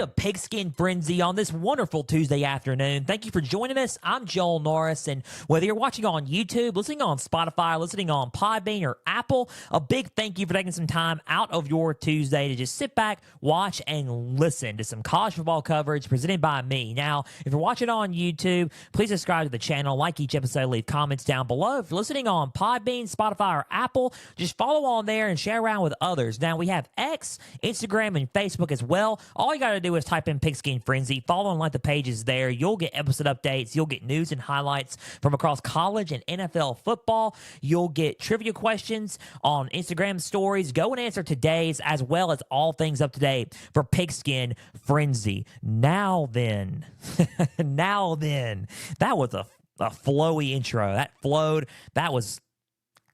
to Pigskin Frenzy on this wonderful Tuesday afternoon. Thank you for joining us. I'm Joel Norris, and whether you're watching on YouTube, listening on Spotify, listening on Podbean or Apple, a big thank you for taking some time out of your Tuesday to just sit back, watch, and listen to some college football coverage presented by me. Now, if you're watching on YouTube, please subscribe to the channel, like each episode, leave comments down below. If you're listening on Podbean, Spotify, or Apple, just follow on there and share around with others. Now, we have X, Instagram, and Facebook as well. All you got to do is type in Pigskin Frenzy, follow and like the pages there. You'll get episode updates. You'll get news and highlights from across college and NFL football. You'll get trivia questions on Instagram stories. Go and answer today's as well as all things up to date for Pigskin Frenzy. Now then, that was a flowy intro. That flowed. That was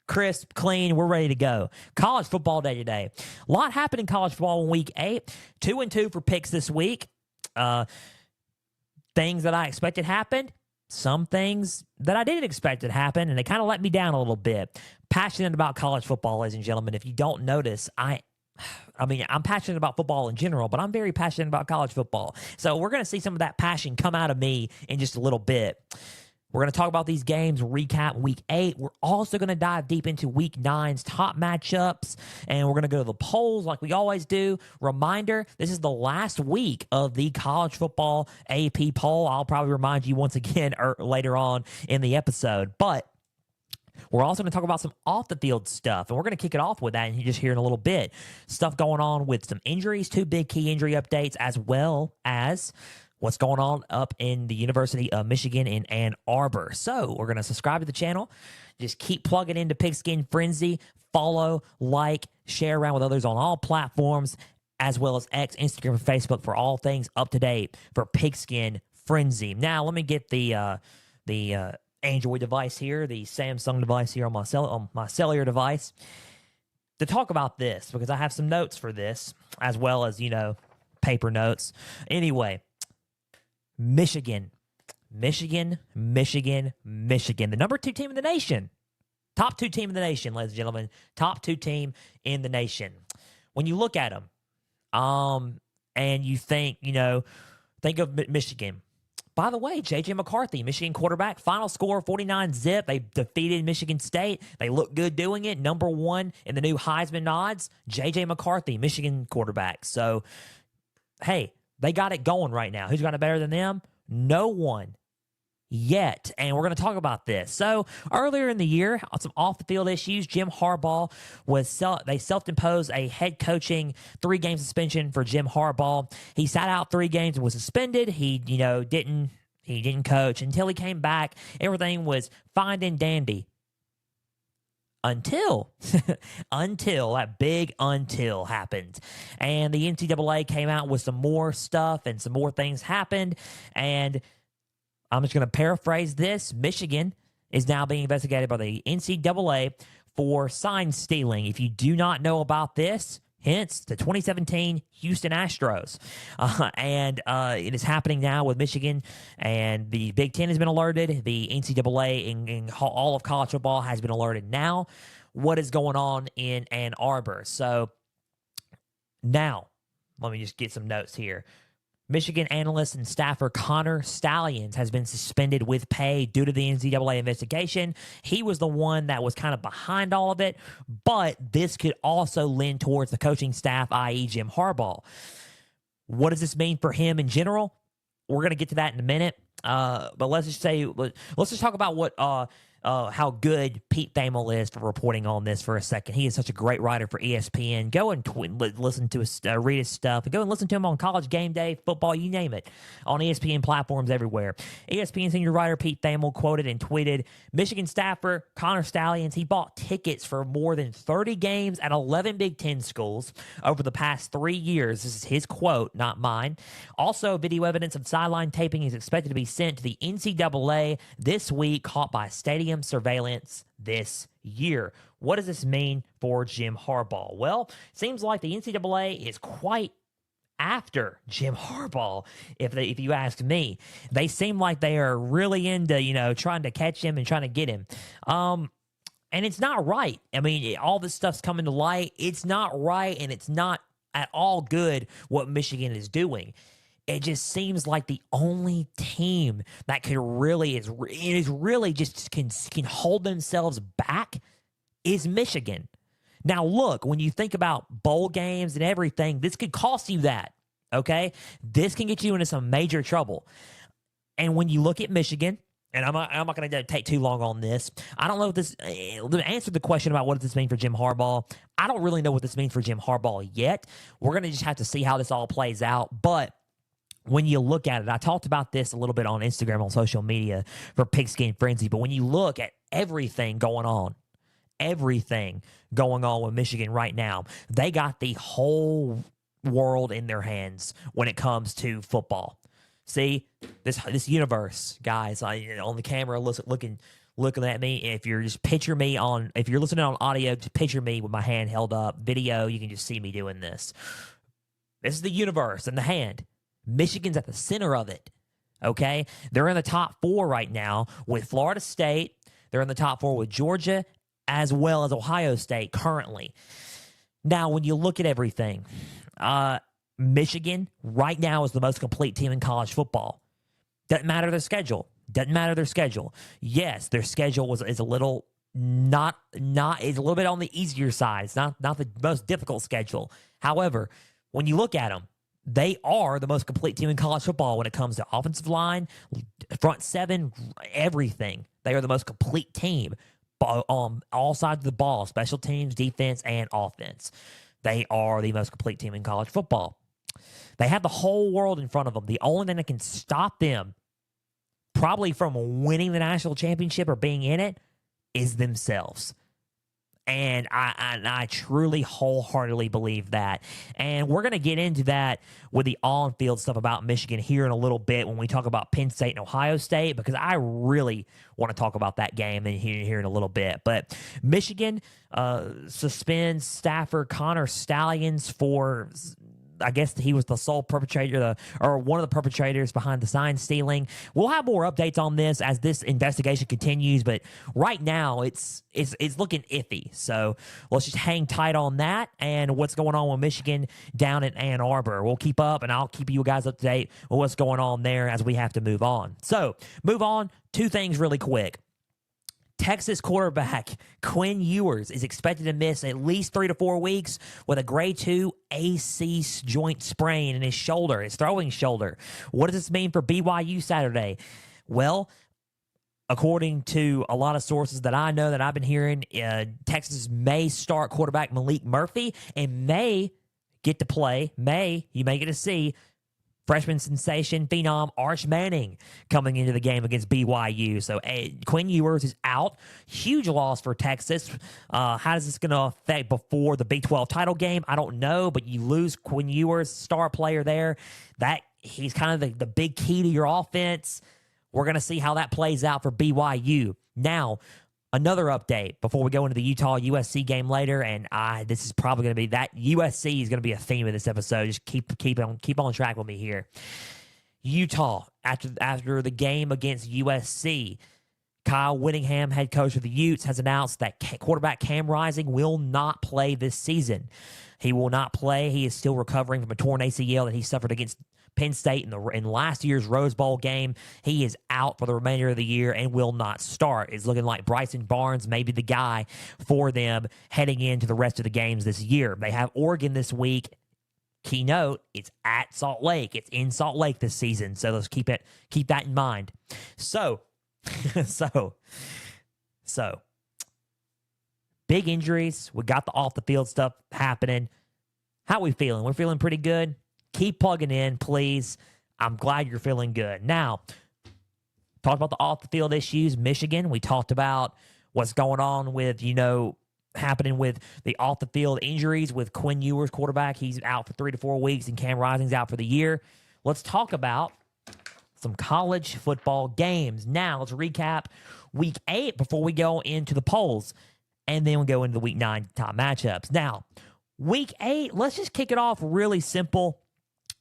crisp, clean. We're ready to go. College football day today. A lot happened in college football in week 8. 2-2 for picks this week. Things that I expected happened. Some things that I didn't expect to happen, and they kind of let me down a little bit. Passionate about college football, ladies and gentlemen. If you don't notice, I'm passionate about football in general, but I'm very passionate about college football. So we're going to see some of that passion come out of me in just a little bit. We're going to talk about these games, recap Week 8. We're also going to dive deep into Week 9's top matchups, and we're going to go to the polls like we always do. Reminder, this is the last week of the college football AP poll. I'll probably remind you once again later on in the episode, but we're also going to talk about some off-the-field stuff, and we're going to kick it off with that and just hear in a little bit. Stuff going on with some injuries, 2 big key injury updates, as well as what's going on up in the University of Michigan in Ann Arbor. So we're going to subscribe to the channel. Just keep plugging into Pigskin Frenzy. Follow, like, share around with others on all platforms, as well as X, Instagram, and Facebook for all things up to date for Pigskin Frenzy. Now, let me get the Android device here, the Samsung device here on my cellular device, to talk about this, because I have some notes for this, as well as, paper notes. Anyway, Michigan. The number 2 team in the nation. Top 2 team in the nation, ladies and gentlemen. Top 2 team in the nation. When you look at them, and you think of Michigan. By the way, J.J. McCarthy, Michigan quarterback, final score 49-zip. They defeated Michigan State. They look good doing it. Number 1 in the new Heisman odds, J.J. McCarthy, Michigan quarterback. So, hey, they got it going right now. Who's got it better than them? No one yet. And we're going to talk about this. So earlier in the year, on some off-the-field issues, Jim Harbaugh they self-imposed a head coaching 3-game suspension for Jim Harbaugh. He sat out 3 games and was suspended. He didn't coach until he came back. Everything was fine and dandy. Until that big until happened. And the NCAA came out with some more stuff and some more things happened. And I'm just going to paraphrase this. Michigan is now being investigated by the NCAA for sign stealing. If you do not know about this, hence the 2017 Houston Astros. And it is happening now with Michigan, and the Big Ten has been alerted. The NCAA and all of college football has been alerted now. What is going on in Ann Arbor? So now, let me just get some notes here. Michigan analyst and staffer Connor Stallions has been suspended with pay due to the NCAA investigation. He was the one that was kind of behind all of it, but this could also lend towards the coaching staff, i.e. Jim Harbaugh. What does this mean for him in general? We're going to get to that in a minute, but let's just talk about how good Pete Thamel is for reporting on this for a second. He is such a great writer for ESPN. Go and listen to his, read his stuff. Go and listen to him on College Game Day, football, you name it, on ESPN platforms everywhere. ESPN senior writer Pete Thamel quoted and tweeted, Michigan staffer Connor Stallions, he bought tickets for more than 30 games at 11 Big Ten schools over the past 3 years. This is his quote, not mine. Also, video evidence of sideline taping is expected to be sent to the NCAA this week, caught by stadium surveillance this year. What does this mean for Jim Harbaugh? Well, it seems like the NCAA is quite after Jim Harbaugh, if you ask me. They seem like they are really into, trying to catch him and trying to get him. And it's not right. I mean, all this stuff's coming to light. It's not right, and it's not at all good what Michigan is doing. it just seems like the only team that could really is really just can hold themselves back is Michigan. Now, look, when you think about bowl games and everything, this could cost you that, okay? This can get you into some major trouble. And when you look at Michigan, and I'm not going to take too long on this. I don't know what this to answer the question about what does this mean for Jim Harbaugh. I don't really know what this means for Jim Harbaugh yet. We're going to just have to see how this all plays out. But when you look at it, I talked about this a little bit on Instagram, on social media for Pigskin Frenzy. But when you look at everything going on with Michigan right now, they got the whole world in their hands when it comes to football. See, this universe, guys, on the camera looking at me. If you're if you're listening on audio, just picture me with my hand held up. Video, you can just see me doing this. This is the universe in the hand. Michigan's at the center of it, okay? They're in the top 4 right now with Florida State. They're in the top 4 with Georgia as well as Ohio State currently. Now, when you look at everything, Michigan right now is the most complete team in college football. Doesn't matter their schedule. Yes, their schedule is a little is a little bit on the easier side. It's not the most difficult schedule. However, when you look at them, they are the most complete team in college football when it comes to offensive line, front seven, everything. They are the most complete team on all sides of the ball, special teams, defense, and offense. They are the most complete team in college football. They have the whole world in front of them. The only thing that can stop them probably from winning the national championship or being in it is themselves. And I truly wholeheartedly believe that. And we're going to get into that with the on-field stuff about Michigan here in a little bit when we talk about Penn State and Ohio State, because I really want to talk about that game here in a little bit. But Michigan suspends staffer Connor Stallions for, I guess he was the sole perpetrator or one of the perpetrators behind the sign stealing. We'll have more updates on this as this investigation continues, but right now it's looking iffy. So let's just hang tight on that and what's going on with Michigan down in Ann Arbor. We'll keep up, and I'll keep you guys up to date with what's going on there as we have to move on. So move on. 2 things really quick. Texas quarterback Quinn Ewers is expected to miss at least 3 to 4 weeks with a grade 2 AC joint sprain in his shoulder, his throwing shoulder. What does this mean for BYU Saturday? Well, according to a lot of sources that I know that I've been hearing, Texas may start quarterback Malik Murphy and may get to play, you may get to see freshman sensation phenom Arch Manning coming into the game against BYU. So Quinn Ewers is out. Huge loss for Texas. How is this going to affect before the Big 12 title game? I don't know, but you lose Quinn Ewers, star player there. That he's kind of the big key to your offense. We're going to see how that plays out for BYU. Now, another update before we go into the Utah USC game later, and this is probably going to be that USC is going to be a theme of this episode. Just keep on track with me here. Utah, after the game against USC, Kyle Whittingham, head coach of the Utes, has announced that quarterback Cam Rising will not play this season. He will not play. He is still recovering from a torn ACL that he suffered against Penn State in last year's Rose Bowl game. He is out for the remainder of the year and will not start. It's looking like Bryson Barnes may be the guy for them heading into the rest of the games this year. They have Oregon this week. Keynote, it's at Salt Lake. It's in Salt Lake this season, so let's keep that in mind. So big injuries. We got the off the field stuff happening. How we feeling? We're feeling pretty good. Keep plugging in, please. I'm glad you're feeling good. Now, talked about the off the field issues. Michigan, we talked about what's going on with, happening with the off the field injuries with Quinn Ewers, quarterback. He's out for 3 to 4 weeks, and Cam Rising's out for the year. Let's talk about some college football games. Now, let's recap week 8 before we go into the polls, and then we'll go into the week 9 top matchups. Now, week 8, let's just kick it off really simple.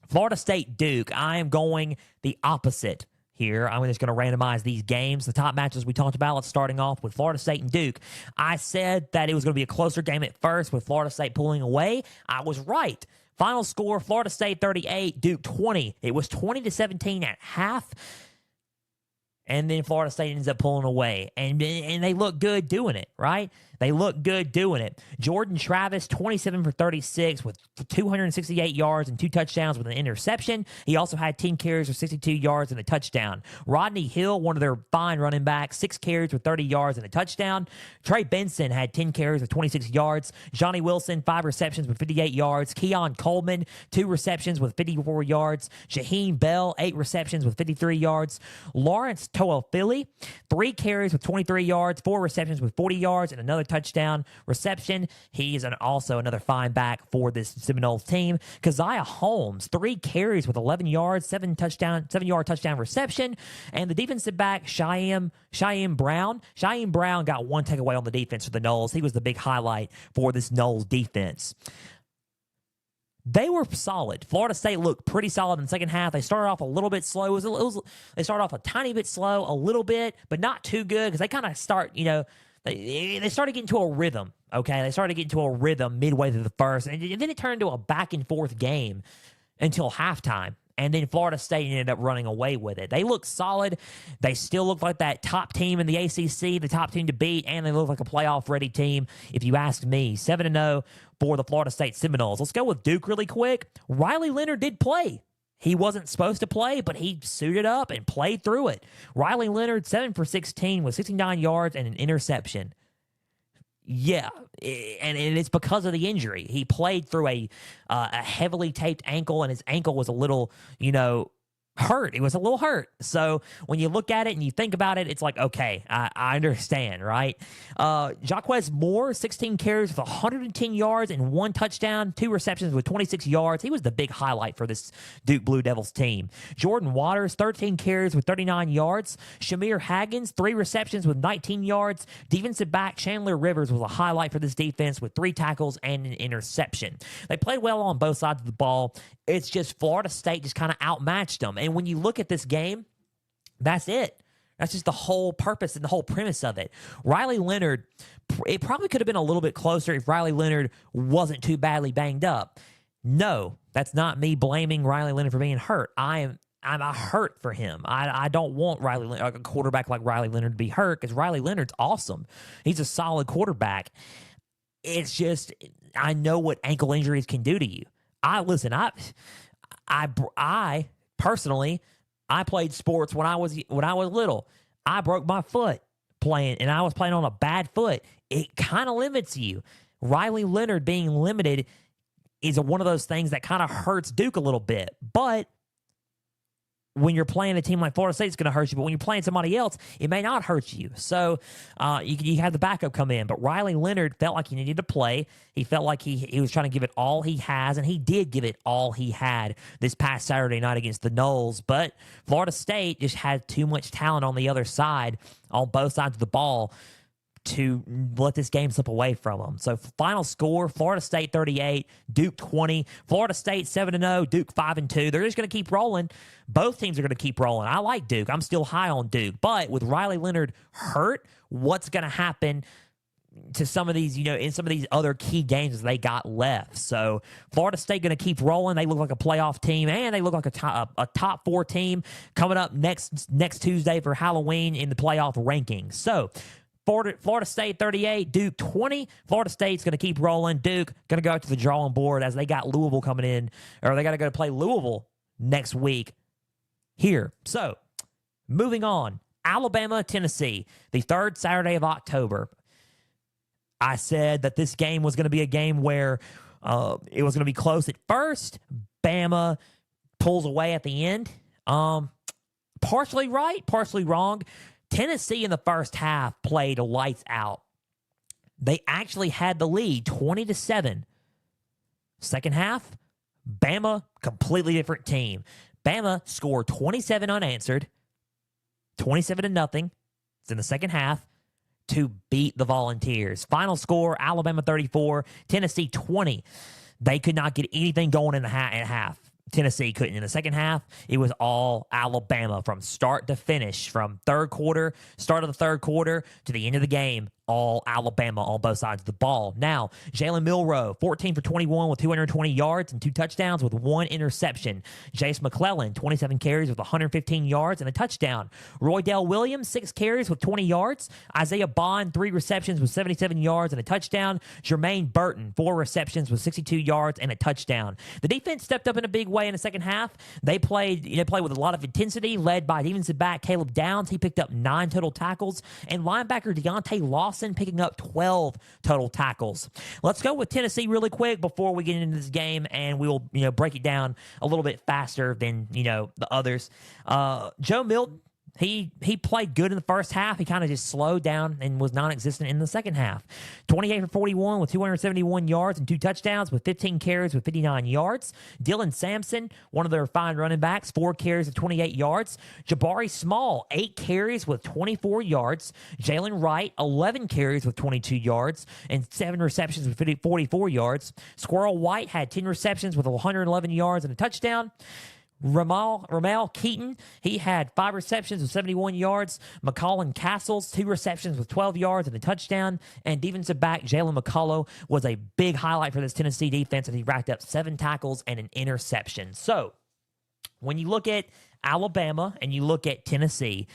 Florida State, Duke. I am going the opposite here. I'm just going to randomize these games. The top matches we talked about, let's starting off with Florida State and Duke. I said that it was going to be a closer game at first with Florida State pulling away. I was right. Final score, Florida State 38, Duke 20. It was 20-17 at half. And then Florida State ends up pulling away. And they look good doing it, right? They look good doing it. Jordan Travis, 27 for 36 with 268 yards and 2 touchdowns with an interception. He also had 10 carries for 62 yards and a touchdown. Rodney Hill, one of their fine running backs, 6 carries with 30 yards and a touchdown. Trey Benson had 10 carries with 26 yards. Johnny Wilson, 5 receptions with 58 yards. Keon Coleman, 2 receptions with 54 yards. Shaheen Bell, 8 receptions with 53 yards. Lawrence Toafili, 3 carries with 23 yards, 4 receptions with 40 yards, and another touchdown reception. He is also another fine back for this Seminoles team. Keziah Holmes, 3 carries with 11 yards, 7-yard touchdown reception. And the defensive back, Cheyenne Brown. Cheyenne Brown got 1 takeaway on the defense for the Noles. He was the big highlight for this Noles defense. They were solid. Florida State looked pretty solid in the second half. They started off a little bit slow. They started off a tiny bit slow, a little bit, but not too good because they kind of start, they started getting to a rhythm, okay? They started getting to a rhythm midway through the first, and then it turned into a back-and-forth game until halftime, and then Florida State ended up running away with it. They looked solid. They still look like that top team in the ACC, the top team to beat, and they look like a playoff-ready team, if you ask me. 7-0 for the Florida State Seminoles. Let's go with Duke really quick. Riley Leonard did play. He wasn't supposed to play, but he suited up and played through it. Riley Leonard, 7 for 16 with 69 yards and an interception. Yeah, and it's because of the injury. He played through a heavily taped ankle, and his ankle was a little, hurt. It was a little hurt. So when you look at it and you think about it, it's like, okay, I understand, right? Jaquez Moore, 16 carries with 110 yards and 1 touchdown, 2 receptions with 26 yards. He was the big highlight for this Duke Blue Devils team. Jordan Waters, 13 carries with 39 yards. Shamir Haggins, 3 receptions with 19 yards. Defensive back Chandler Rivers was a highlight for this defense with 3 tackles and an interception. They played well on both sides of the ball. It's just Florida State just kind of outmatched them. And when you look at this game, that's it. That's just the whole purpose and the whole premise of it. Riley Leonard, it probably could have been a little bit closer if Riley Leonard wasn't too badly banged up. No, that's not me blaming Riley Leonard for being hurt. I'm hurt for him. I don't want a quarterback like Riley Leonard to be hurt because Riley Leonard's awesome. He's a solid quarterback. It's just, I know what ankle injuries can do to you. I personally, I played sports when I was little. I broke my foot playing, and I was playing on a bad foot. It kind of limits you. Riley Leonard being limited is one of those things that kind of hurts Duke a little bit. But when you're playing a team like Florida State, it's going to hurt you. But when you're playing somebody else, it may not hurt you. So you have the backup come in. But Riley Leonard felt like he needed to play. He felt like he was trying to give it all he has, and he did give it all he had this past Saturday night against the Noles. But Florida State just had too much talent on the other side, on both sides of the ball, to let this game slip away from them. So final score, Florida State 38, Duke 20. Florida State 7-0, Duke 5-2. They're just going to keep rolling. Both teams are going to keep rolling. I like Duke. I'm still high on Duke. But with Riley Leonard hurt, what's going to happen to some of these, in some of these other key games they got left? So Florida State going to keep rolling. They look like a playoff team, and they look like a top 4 team coming up next Tuesday for Halloween in the playoff rankings. So Florida State 38, Duke 20. Florida State's going to keep rolling. Duke going to go to the drawing board as they got Louisville coming in, or they got to go play Louisville next week here. So moving on, Alabama, Tennessee, the 3rd Saturday of October. I said that this game was going to be a game where it was going to be close at first. Bama pulls away at the end. Partially right, partially wrong. Tennessee in the first half played lights out. They actually had the lead 20-7. Second half, Bama, completely different team. Bama scored 27 unanswered, 27-0. It's in the second half to beat the Volunteers. Final score, Alabama 34, Tennessee 20. They could not get anything going in at half. Tennessee couldn't. In the second half, it was all Alabama from start to finish, from start of the third quarter to the end of the game, all Alabama on both sides of the ball. Now, Jalen Milroe, 14 for 21 with 220 yards and 2 touchdowns with 1 interception. Jace McClellan, 27 carries with 115 yards and a touchdown. Roydell Williams, 6 carries with 20 yards. Isaiah Bond, 3 receptions with 77 yards and a touchdown. Jermaine Burton, 4 receptions with 62 yards and a touchdown. The defense stepped up in a big way in the second half. They played with a lot of intensity, led by defensive back Caleb Downs. He picked up 9 total tackles, and linebacker Deontay Lawson picking up 12 total tackles. Let's go with Tennessee really quick before we get into this game, and we'll break it down a little bit faster than the others. Joe Milton, he played good in the first half. He kind of just slowed down and was non-existent in the second half. 28 for 41 with 271 yards and 2 touchdowns with 15 carries with 59 yards. Dylan Sampson, one of their fine running backs, 4 carries with 28 yards. Jabari Small, 8 carries with 24 yards. Jalen Wright, 11 carries with 22 yards and 7 receptions with 44 yards. Squirrel White had 10 receptions with 111 yards and a touchdown. Ramal Keaton, he had 5 receptions with 71 yards. McCollin Castles, 2 receptions with 12 yards and a touchdown. And defensive back Jalen McCullough was a big highlight for this Tennessee defense, and he racked up 7 tackles and an interception. So when you look at Alabama and you look at Tennessee,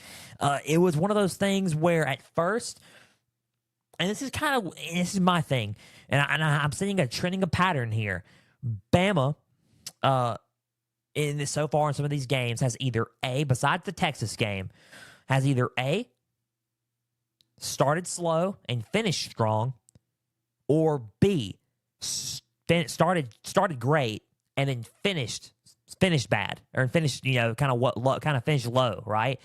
it was one of those things where at first, and this is my thing, and I'm seeing a trending a pattern here. Bama, so far in some of these games, has either A, besides the Texas game, has either A, started slow and finished strong, or B, started great and then finished bad, or finished finished low, right?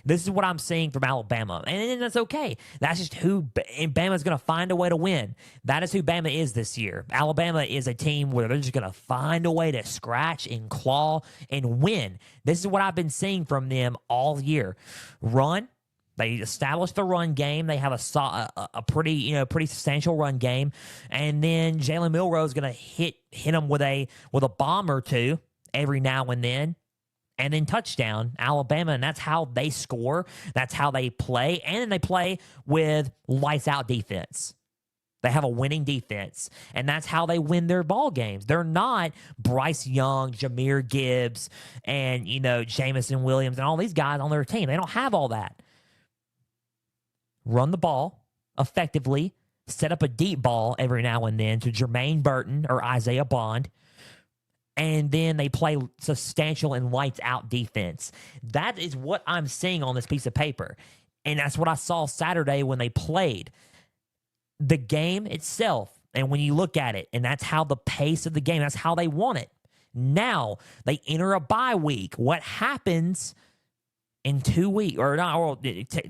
This is what I'm seeing from Alabama, and that's okay. That's just who Bama's going to find a way to win. That is who Bama is this year. Alabama is a team where they're just going to find a way to scratch and claw and win. This is what I've been seeing from them all year. Run. They established the run game. They have a pretty substantial run game, and then Jalen Milroe is going to hit them with a bomb or two every now and then touchdown, Alabama, and that's how they score. That's how they play, and then they play with lights-out defense. They have a winning defense, and that's how they win their ball games. They're not Bryce Young, Jahmyr Gibbs, and, Jamison Williams and all these guys on their team. They don't have all that. Run the ball effectively, set up a deep ball every now and then to Jermaine Burton or Isaiah Bond, and then they play substantial and lights-out defense. That is what I'm seeing on this piece of paper, and that's what I saw Saturday when they played. The game itself, and when you look at it, and that's how the pace of the game, that's how they want it. Now, they enter a bye week. What happens in 2 weeks, or not, or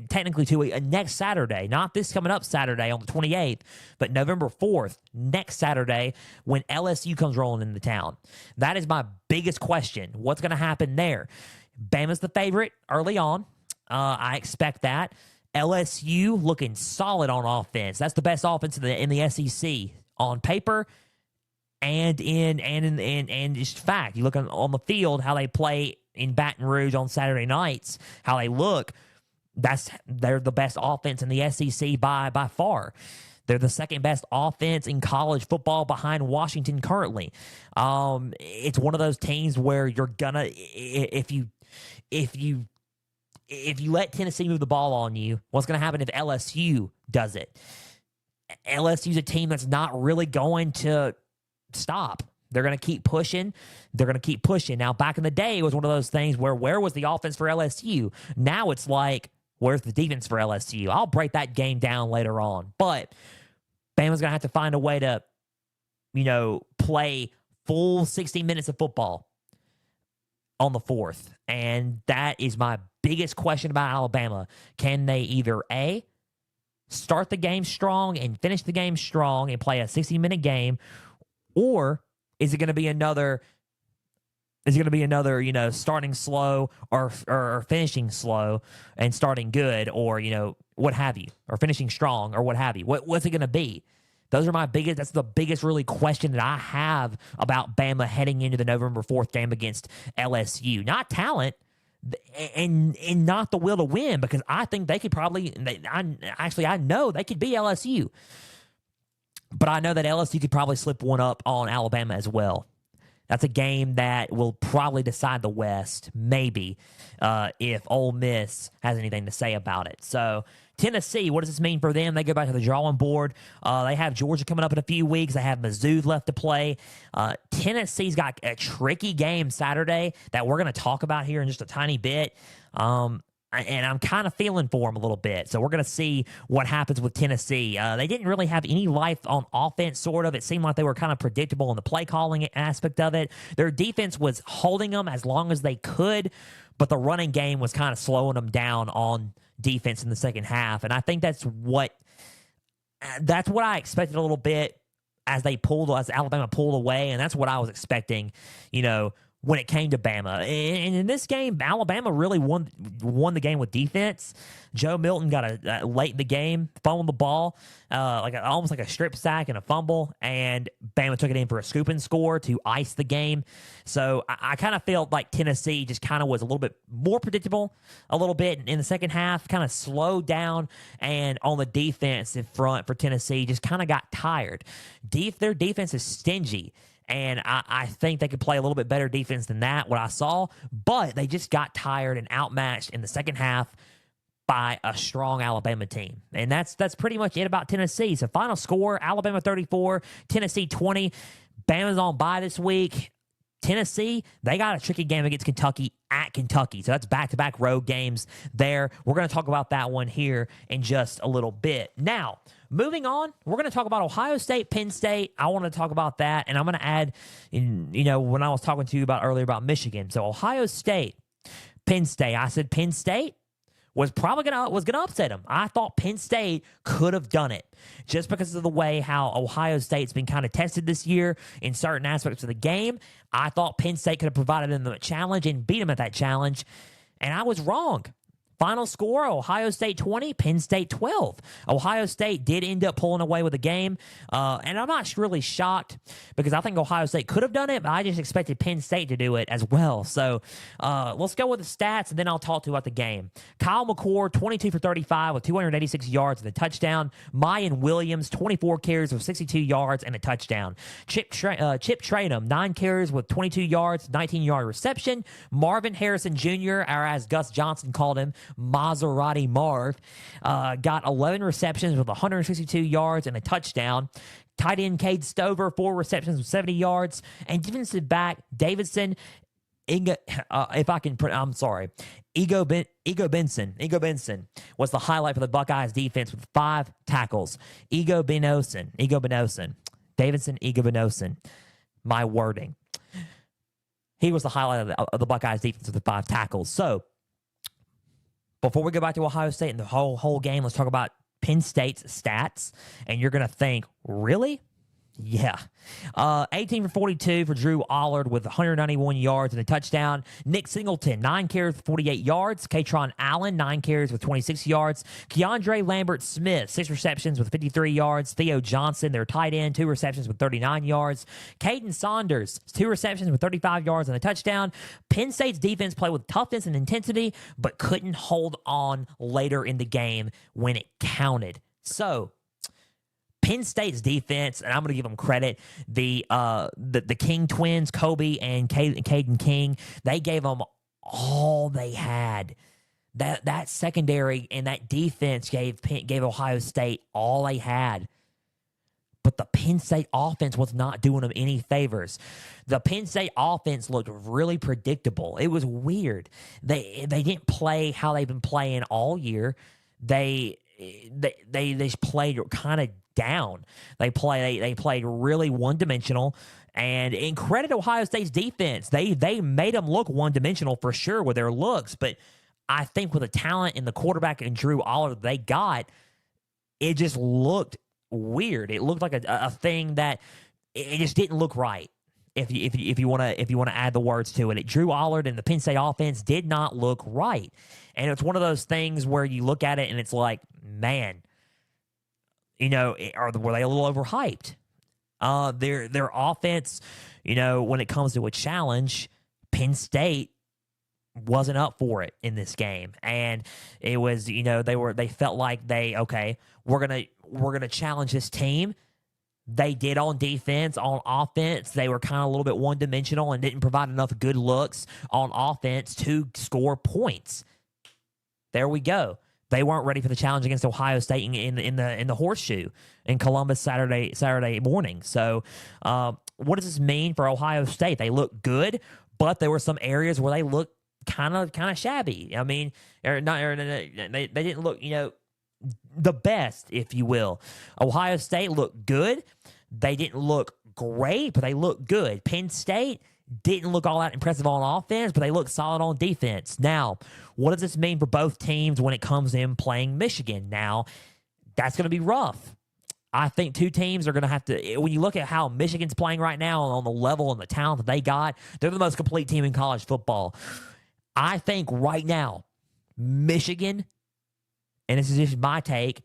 technically 2 weeks, next Saturday, not this coming up Saturday on the 28th, but November 4th, next Saturday, when LSU comes rolling into town. That is my biggest question. What's going to happen there? Bama's the favorite early on. I expect that. LSU looking solid on offense. That's the best offense in the SEC on paper and in just fact. You look on the field, how they play in Baton Rouge on Saturday nights, how they look, they're the best offense in the SEC by far. They're the second best offense in college football behind Washington currently. It's one of those teams where you're gonna, if you let Tennessee move the ball on you, what's gonna happen if LSU does it? LSU's a team that's not really going to stop. They're going to keep pushing. Now, back in the day, it was one of those things where was the offense for LSU? Now it's like, where's the defense for LSU? I'll break that game down later on. But Bama's going to have to find a way to, play full 60 minutes of football on the 4th. And that is my biggest question about Alabama. Can they either A, start the game strong and finish the game strong and play a 60-minute game, or is it going to be another, starting slow or finishing slow and starting good, or, what have you, or finishing strong or what have you? What's it going to be? Those are my biggest. That's the biggest really question that I have about Bama heading into the November 4th game against LSU. Not talent, and not the will to win, because I think they could probably. I know they could be LSU, but I know that LSU could probably slip one up on Alabama as well. That's a game that will probably decide the West, maybe, if Ole Miss has anything to say about it. So, Tennessee, what does this mean for them? They go back to the drawing board. They have Georgia coming up in a few weeks. They have Mizzou left to play. Tennessee's got a tricky game Saturday that we're going to talk about here in just a tiny bit. And I'm kind of feeling for them a little bit. So we're going to see what happens with Tennessee. They didn't really have any life on offense, sort of. It seemed like they were kind of predictable in the play calling aspect of it. Their defense was holding them as long as they could, but the running game was kind of slowing them down on defense in the second half. And I think that's what I expected a little bit as Alabama pulled away. And that's what I was expecting, when it came to Bama. And in this game, Alabama really won the game with defense. Joe Milton got a late in the game, fumbled the ball, almost like a strip sack and a fumble, and Bama took it in for a scoop and score to ice the game. So I kind of felt like Tennessee just kind of was a little bit more predictable a little bit in the second half, kind of slowed down, and on the defensive front for Tennessee just kind of got tired. Their defense is stingy. And I think they could play a little bit better defense than that, what I saw. But they just got tired and outmatched in the second half by a strong Alabama team. And that's pretty much it about Tennessee. So final score, Alabama 34, Tennessee 20. Bama's on bye this week. Tennessee, they got a tricky game against Kentucky at Kentucky. So that's back-to-back road games there. We're going to talk about that one here in just a little bit. Now, moving on, we're going to talk about Ohio State, Penn State. I want to talk about that, and I'm going to add, when I was talking to you earlier about Michigan. So Ohio State, Penn State. I said Penn State was probably gonna upset them. I thought Penn State could have done it just because of the way how Ohio State's been kind of tested this year in certain aspects of the game. I thought Penn State could have provided them a challenge and beat them at that challenge, and I was wrong. Final score, Ohio State 20, Penn State 12. Ohio State did end up pulling away with the game, and I'm not really shocked because I think Ohio State could have done it, but I just expected Penn State to do it as well. So let's go with the stats, and then I'll talk to you about the game. Kyle McCord, 22 for 35 with 286 yards and a touchdown. Mayan Williams, 24 carries with 62 yards and a touchdown. Chip Trayanum, 9 carries with 22 yards, 19-yard reception. Marvin Harrison Jr., or as Gus Johnson called him, Maserati Marv, got 11 receptions with 162 yards and a touchdown. Tight end Cade Stover, 4 receptions with 70 yards. And defensive back Davidson, Ego Benson was the highlight for the Buckeyes defense with 5 tackles. Ego Benosin. Davidson Ego Benosin. My wording. He was the highlight of the Buckeyes defense with 5 tackles. So, before we go back to Ohio State and the whole game, let's talk about Penn State's stats. And you're going to think, really? Yeah. 18 for 42 for Drew Allard with 191 yards and a touchdown. Nick Singleton, 9 carries with 48 yards. Katron Allen, 9 carries with 26 yards. Keandre Lambert-Smith, 6 receptions with 53 yards. Theo Johnson, their tight end, 2 receptions with 39 yards. Caden Saunders, 2 receptions with 35 yards and a touchdown. Penn State's defense played with toughness and intensity, but couldn't hold on later in the game when it counted. So, Penn State's defense, and I'm going to give them credit, the King twins, Kobe and Caden King, they gave them all they had. That secondary and that defense gave Ohio State all they had. But the Penn State offense was not doing them any favors. The Penn State offense looked really predictable. It was weird. They didn't play how they've been playing all year. They played kind of down. They played really one-dimensional, and in credit to Ohio State's defense, they made them look one-dimensional for sure with their looks, but I think with the talent and the quarterback and Drew Allard they got, it just looked weird. It looked like a thing that it just didn't look right. If you want to add the words to it, Drew Allard and the Penn State offense did not look right, and it's one of those things where you look at it and it's like, man, were they a little overhyped? Their offense, when it comes to a challenge, Penn State wasn't up for it in this game, and it was they felt like we're gonna challenge this team. They did on defense. On offense, they were kind of a little bit one-dimensional and didn't provide enough good looks on offense to score points. There we go. They weren't ready for the challenge against Ohio State in the Horseshoe in Columbus Saturday morning. So, what does this mean for Ohio State? They look good, but there were some areas where they looked kind of shabby. I mean, they didn't look the best, if you will. Ohio State looked good. They didn't look great, but they looked good. Penn State didn't look all that impressive on offense, but they looked solid on defense. Now, what does this mean for both teams when it comes in playing Michigan? Now, that's going to be rough. I think two teams are going to have to, when you look at how Michigan's playing right now on the level and the talent that they got, they're the most complete team in college football. I think right now, Michigan, and this is just my take,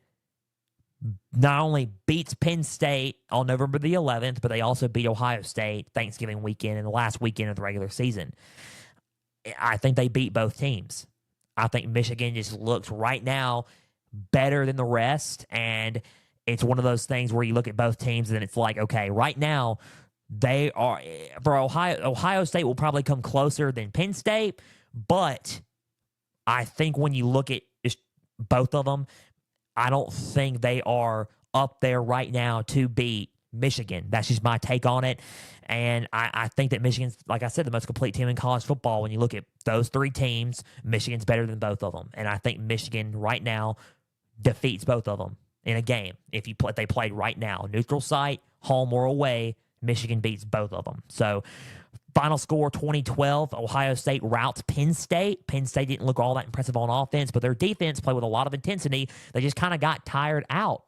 not only beats Penn State on November the 11th, but they also beat Ohio State Thanksgiving weekend and the last weekend of the regular season. I think they beat both teams. I think Michigan just looks right now better than the rest, and it's one of those things where you look at both teams and it's like, okay, right now they are, for Ohio State will probably come closer than Penn State, but I think when you look at just both of them, I don't think they are up there right now to beat Michigan. That's just my take on it. And I think that Michigan's, like I said, the most complete team in college football. When you look at those three teams, Michigan's better than both of them. And I think Michigan right now defeats both of them in a game. If they played right now, neutral site, home or away, Michigan beats both of them. So final score 2012, Ohio State routs Penn State. Penn State didn't look all that impressive on offense, but their defense played with a lot of intensity. They just kind of got tired out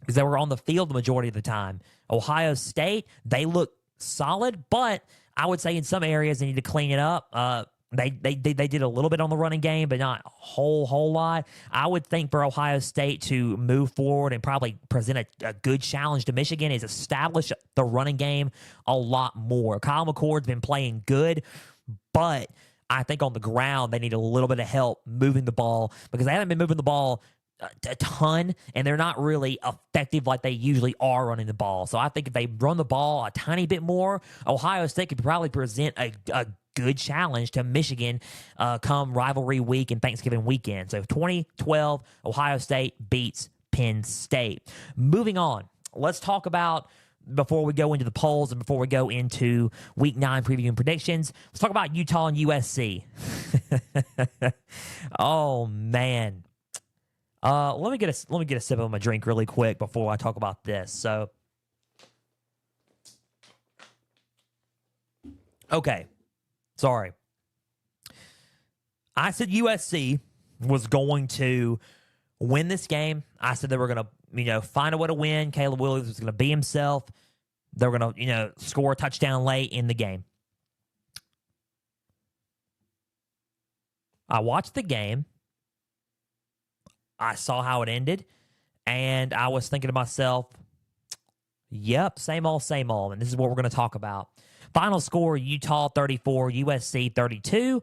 because they were on the field the majority of the time. Ohio State, they look solid, but I would say in some areas they need to clean it up. They did a little bit on the running game, but not a whole lot. I would think for Ohio State to move forward and probably present a good challenge to Michigan is establish the running game a lot more. Kyle McCord's been playing good, but I think on the ground they need a little bit of help moving the ball because they haven't been moving the ball a ton, and they're not really effective like they usually are running the ball. So I think if they run the ball a tiny bit more, Ohio State could probably present a good challenge to Michigan come rivalry week and Thanksgiving weekend. So 2012, Ohio State beats Penn State. Moving on, let's talk about, before we go into the polls and before we go into Week 9 preview and predictions, let's talk about Utah and USC. Oh, man. Let me get a sip of my drink really quick before I talk about this. So, okay. Sorry. I said USC was going to win this game. I said they were going to, find a way to win. Caleb Williams was going to be himself. They were going to, score a touchdown late in the game. I watched the game. I saw how it ended, and I was thinking to myself, yep, same old, and this is what we're going to talk about. Final score, Utah 34, USC 32.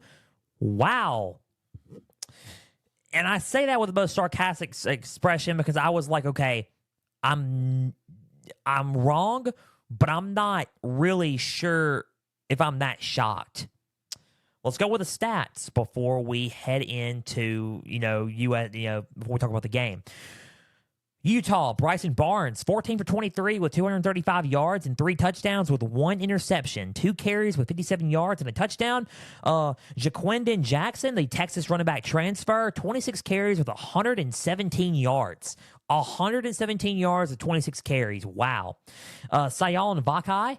Wow. And I say that with the most sarcastic expression because I was like, okay, I'm wrong, but I'm not really sure if I'm that shocked. Let's go with the stats before we head into, before we talk about the game. Utah, Bryson Barnes, 14 for 23 with 235 yards and 3 touchdowns with 1 interception. 2 carries with 57 yards and a touchdown. Jaquindon Jackson, the Texas running back transfer, 26 carries with 117 yards. 117 yards with 26 carries. Wow. Sion Vakai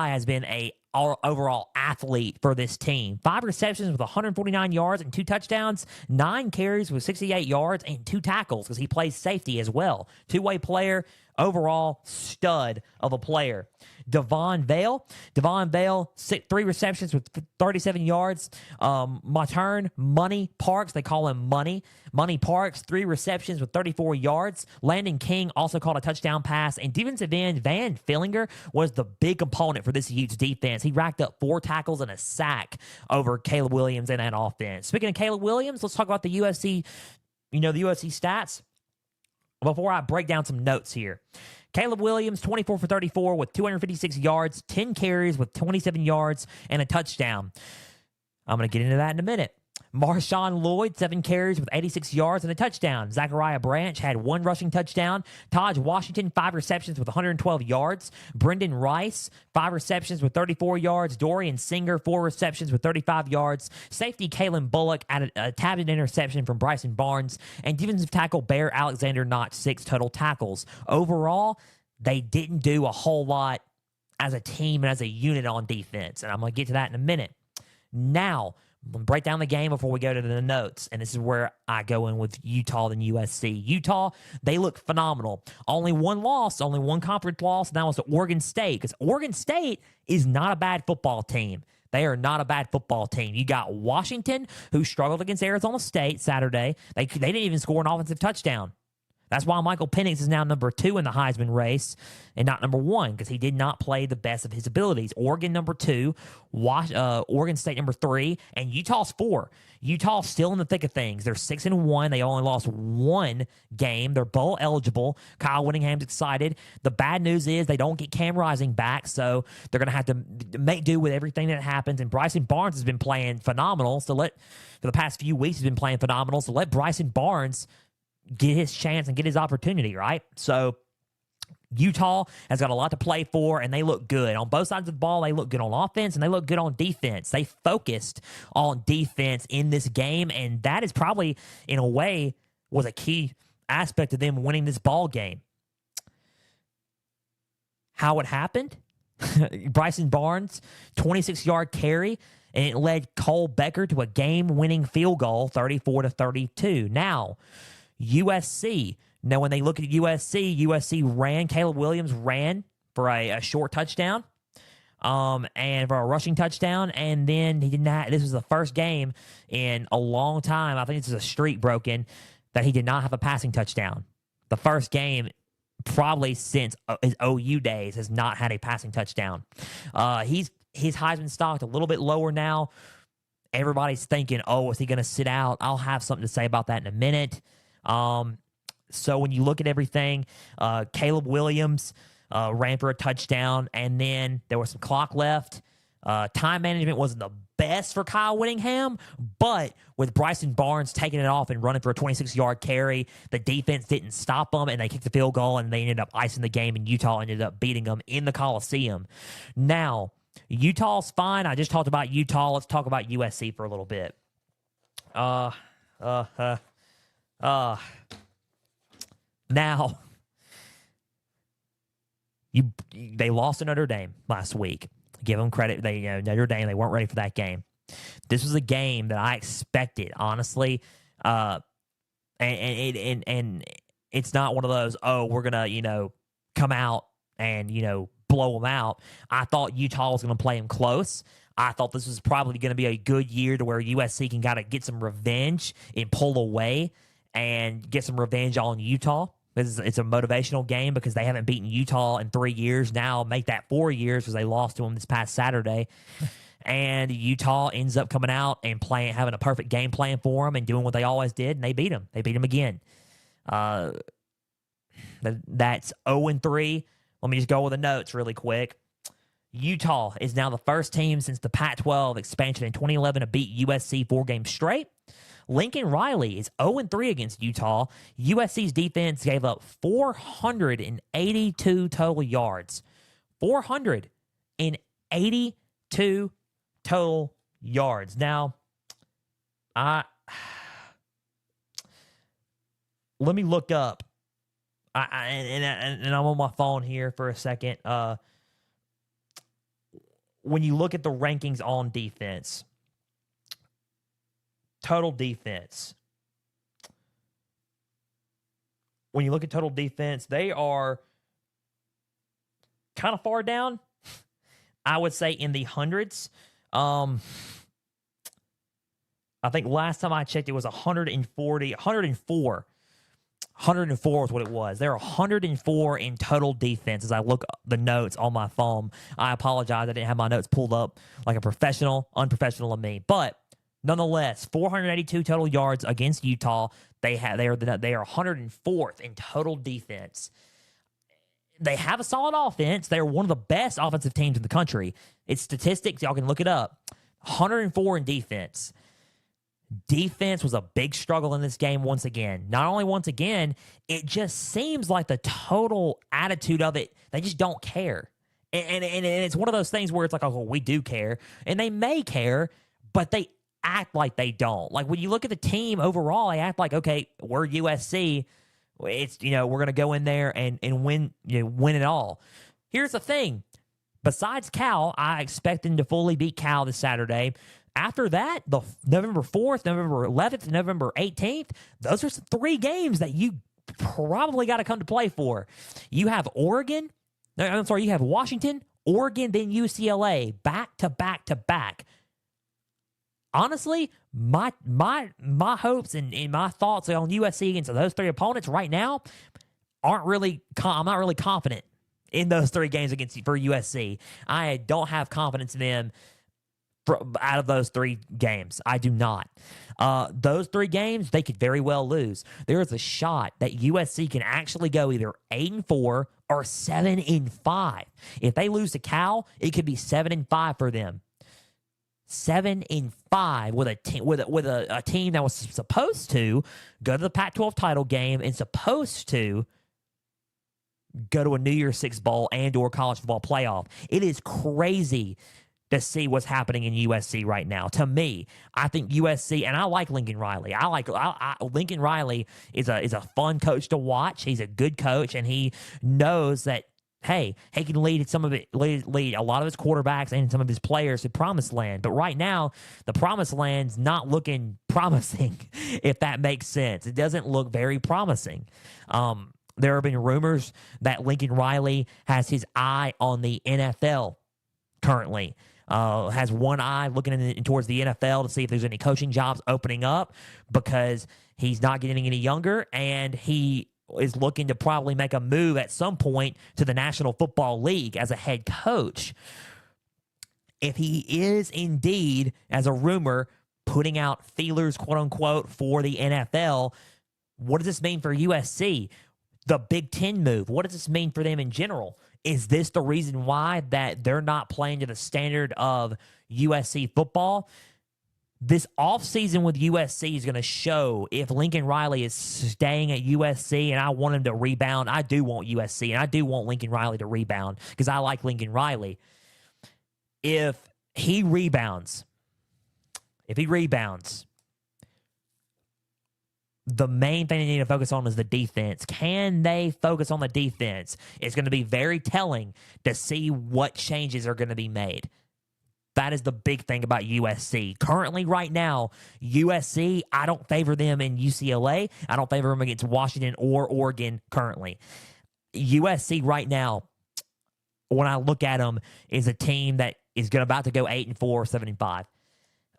has been a overall athlete for this team. 5 receptions with 149 yards and 2 touchdowns, 9 carries with 68 yards and 2 tackles because he plays safety as well. Two-way player, Overall, stud of a player. Devon Vale, 3 receptions with 37 yards. Matern, Money Parks, they call him Money. Money Parks, 3 receptions with 34 yards. Landon King also caught a touchdown pass. And defensive end Van Fillinger was the big component for this Utes defense. He racked up 4 tackles and a sack over Caleb Williams in that offense. Speaking of Caleb Williams, let's talk about the USC, the USC stats before I break down some notes here. Caleb Williams, 24 for 34 with 256 yards, 10 carries with 27 yards, and a touchdown. I'm going to get into that in a minute. Marshawn Lloyd, 7 carries with 86 yards and a touchdown. Zachariah Branch had 1 rushing touchdown. Taj Washington, 5 receptions with 112 yards. Brendan Rice, 5 receptions with 34 yards. Dorian Singer, 4 receptions with 35 yards. Safety Kalen Bullock added a tabbed interception from Bryson Barnes. And defensive tackle Bear Alexander notched 6 total tackles. Overall, they didn't do a whole lot as a team and as a unit on defense. And I'm going to get to that in a minute. Now, I'm going to break down the game before we go to the notes, and this is where I go in with Utah and USC. Utah, they look phenomenal. Only 1 loss, only 1 conference loss, and that was to Oregon State, because Oregon State is not a bad football team. They are not a bad football team. You got Washington, who struggled against Arizona State Saturday. They didn't even score an offensive touchdown. That's why Michael Penix is now number 2 in the Heisman race and not number 1, because he did not play the best of his abilities. Oregon number 2, Oregon State number 3, and Utah's 4. Utah's still in the thick of things. They're 6-1. They only lost 1 game. They're bowl eligible. Kyle Whittingham's excited. The bad news is they don't get Cam Rising back, so they're going to have to make do with everything that happens. And Bryson Barnes has been playing phenomenal. For the past few weeks, he's been playing phenomenal. So let Bryson Barnes get his chance and get his opportunity, right? So Utah has got a lot to play for, and they look good. On both sides of the ball, they look good on offense, and they look good on defense. They focused on defense in this game, and that is probably, in a way, was a key aspect of them winning this ball game. How it happened? Bryson Barnes, 26-yard carry, and it led Cole Becker to a game-winning field goal, 34-32. Now, USC. Now, when they look at USC ran. Caleb Williams ran for a short touchdown, and for a rushing touchdown, and then he did not. This was the first game in a long time. I think this is a streak broken that he did not have a passing touchdown. The first game, probably since his OU days, has not had a passing touchdown. His Heisman stock a little bit lower now. Everybody's thinking, oh, is he going to sit out? I'll have something to say about that in a minute. So when you look at everything, Caleb Williams ran for a touchdown, and then there was some clock left. Time management wasn't the best for Kyle Whittingham, but with Bryson Barnes taking it off and running for a 26-yard carry, the defense didn't stop them, and they kicked the field goal, and they ended up icing the game, and Utah ended up beating them in the Coliseum. Now, Utah's fine. I just talked about Utah. Let's talk about USC for a little bit. Now, they lost to Notre Dame last week. Give them credit. Notre Dame, they weren't ready for that game. This was a game that I expected, honestly. And it's not one of those, oh, we're gonna, come out and, blow them out. I thought Utah was gonna play them close. I thought this was probably going to be a good year to where USC can kind of get some revenge and pull away and get some revenge on Utah. It's a motivational game because they haven't beaten Utah in 3 years. Now make that 4 years because they lost to them this past Saturday. And Utah ends up coming out and having a perfect game plan for them and doing what they always did, and they beat them. They beat them again. That's 0-3. Let me just go with the notes really quick. Utah is now the first team since the Pac-12 expansion in 2011 to beat USC 4 games straight. Lincoln Riley is 0-3 against Utah. USC's defense gave up 482 total yards. 482 total yards. Now, let me look up. And I'm on my phone here for a second. When you look at the rankings on defense, total defense. When you look at total defense, they are kind of far down. I would say in the hundreds. I think last time I checked, it was 140, 104. 104 is what it was. There are 104 in total defense as I look the notes on my phone. I apologize. I didn't have my notes pulled up like a professional, unprofessional of me. But nonetheless, 482 total yards against Utah. They are 104th in total defense. They have a solid offense. They're one of the best offensive teams in the country. It's statistics. Y'all can look it up. 104 in defense. Defense was a big struggle in this game once again. Not only once again, it just seems like the total attitude of it, they just don't care. And it's one of those things where it's like, oh, we do care. And they may care, but they act like they don't. Like when you look at the team overall, they act like, okay, we're USC. It's, we're going to go in there and win, win it all. Here's the thing. Besides Cal, I expect them to fully beat Cal this Saturday. After that, the November 4th, November 11th, and November 18th, those are 3 games that you probably got to come to play for. You have Oregon. I'm sorry, you have Washington, Oregon, then UCLA, back to back to back. Honestly, my hopes and my thoughts on USC against those 3 opponents right now aren't really. I'm not really confident in those 3 games for USC. I don't have confidence in them out of those 3 games. I do not. Those 3 games they could very well lose. There is a shot that USC can actually go either 8-4 or 7-5. If they lose to Cal, it could be 7-5 for them. 7-5 with a team that was supposed to go to the Pac-12 title game and supposed to go to a New Year's Six bowl and or college football playoff. It is crazy to see what's happening in USC right now. To me, I think USC, and I like Lincoln Riley. Lincoln Riley is a fun coach to watch. He's a good coach, and he knows that. Hey, he can lead a lot of his quarterbacks and some of his players to promised land. But right now, the promised land's not looking promising, if that makes sense. It doesn't look very promising. There have been rumors that Lincoln Riley has his eye on the NFL currently. Has one eye looking towards the NFL to see if there's any coaching jobs opening up because he's not getting any younger, and he is looking to probably make a move at some point to the National Football League as a head coach. If he is indeed, as a rumor, putting out feelers, quote unquote, for the NFL, what does this mean for USC? The Big Ten move, what does this mean for them in general? Is this the reason why that they're not playing to the standard of USC football? This offseason with USC is going to show if Lincoln Riley is staying at USC, and I want him to rebound. I do want USC, and I do want Lincoln Riley to rebound because I like Lincoln Riley. If he rebounds, the main thing they need to focus on is the defense. Can they focus on the defense? It's going to be very telling to see what changes are going to be made. That is the big thing about USC. Currently, right now, USC, I don't favor them in UCLA. I don't favor them against Washington or Oregon currently. USC right now, when I look at them, is a team that is about to go 8-4,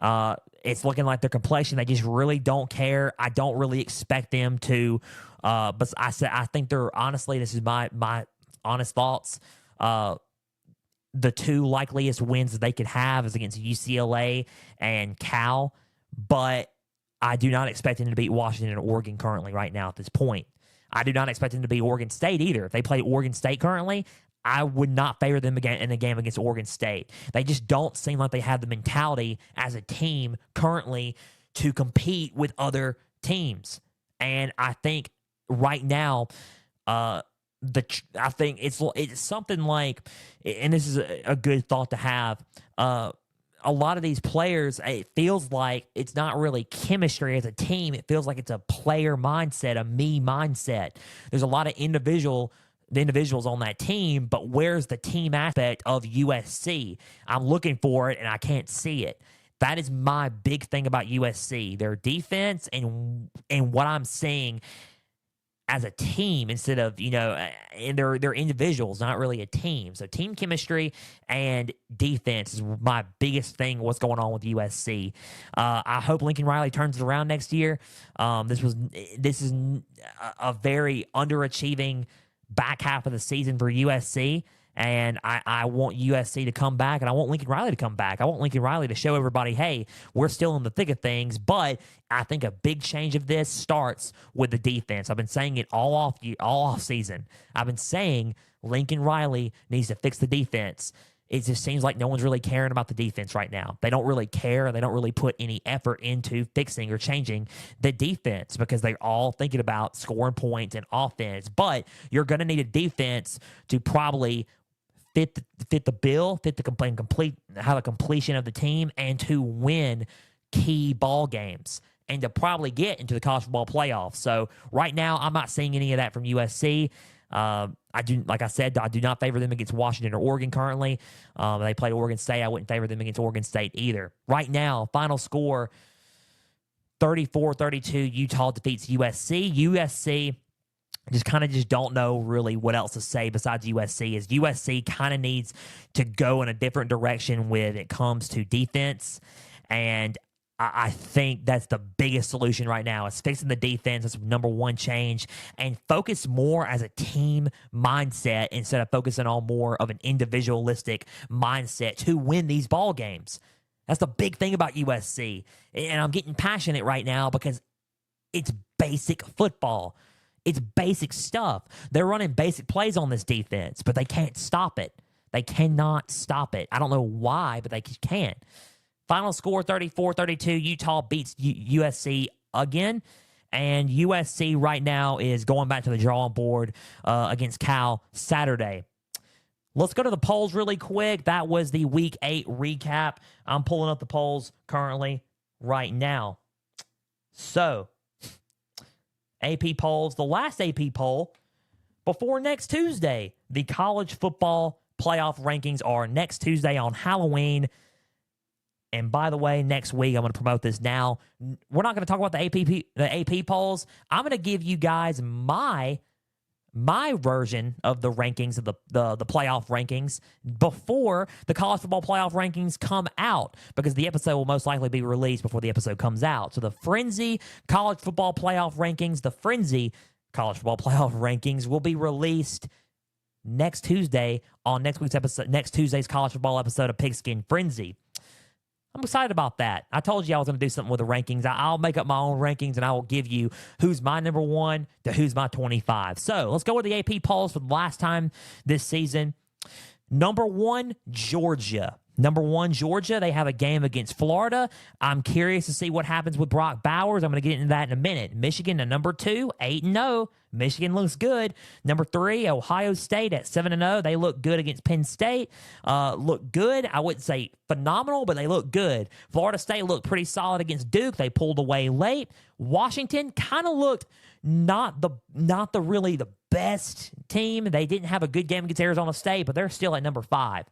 7-5. It's looking like their complexion. They just really don't care. I don't really expect them to. But I think they're, honestly, this is my honest thoughts. The 2 likeliest wins that they could have is against UCLA and Cal, but I do not expect them to beat Washington and Oregon currently right now at this point. I do not expect them to beat Oregon State either. If they play Oregon State currently, I would not favor them again in a game against Oregon State. They just don't seem like they have the mentality as a team currently to compete with other teams. And I think right now, I think it's something like, and this is a good thought to have, a lot of these players, it feels like it's not really chemistry as a team. It feels like it's a player mindset, a me mindset. There's a lot of individuals on that team, but where's the team aspect of USC? I'm looking for it, and I can't see it. That is my big thing about USC. Their defense and what I'm seeing as a team instead of, and they're individuals, not really a team. So team chemistry and defense is my biggest thing, what's going on with USC. I hope Lincoln Riley turns it around next year. This is a very underachieving back half of the season for USC. And I want USC to come back, and I want Lincoln Riley to come back. I want Lincoln Riley to show everybody, hey, we're still in the thick of things. But I think a big change of this starts with the defense. I've been saying it all off season. I've been saying Lincoln Riley needs to fix the defense. It just seems like no one's really caring about the defense right now. They don't really care. They don't really put any effort into fixing or changing the defense because they're all thinking about scoring points and offense. But you're going to need a defense to probably fit the bill, have a completion of the team, and to win key ball games, and to probably get into the college football playoffs. So right now, I'm not seeing any of that from USC. I do not favor them against Washington or Oregon currently. They play Oregon State. I wouldn't favor them against Oregon State either. Right now, final score 34-32. Utah defeats USC. USC just don't know really what else to say besides USC. Is USC kind of needs to go in a different direction when it comes to defense, and I think that's the biggest solution right now is fixing the defense. That's number one change, and focus more as a team mindset instead of focusing on more of an individualistic mindset to win these ball games. That's the big thing about USC, and I'm getting passionate right now because it's basic football. It's basic stuff. They're running basic plays on this defense, but they can't stop it. They cannot stop it. I don't know why, but they can't. Final score 34-32. Utah beats USC again. And USC right now is going back to the drawing board against Cal Saturday. Let's go to the polls really quick. That was the Week 8 recap. I'm pulling up the polls currently right now. So, AP polls, the last AP poll before next Tuesday. The college football playoff rankings are next Tuesday on Halloween. And by the way, next week, I'm going to promote this now. We're not going to talk about the AP polls. I'm going to give you guys my version of the rankings, of the playoff rankings, before the college football playoff rankings come out, because the episode will most likely be released before the episode comes out. So the Frenzy college football playoff rankings, the Frenzy college football playoff rankings will be released next Tuesday on next Tuesday's college football episode of Pigskin Frenzy. I'm excited about that. I told you I was going to do something with the rankings. I'll make up my own rankings, and I will give you who's my number 1 to who's my 25. So let's go with the AP polls for the last time this season. Number 1, Georgia. They have a game against Florida. I'm curious to see what happens with Brock Bowers. I'm going to get into that in a minute. Michigan at number 2, 8-0. Michigan looks good. Number 3, Ohio State at 7-0. They look good against Penn State. Look good. I wouldn't say phenomenal, but they look good. Florida State looked pretty solid against Duke. They pulled away late. Washington kind of looked not the really the best team. They didn't have a good game against Arizona State, but they're still at number 5.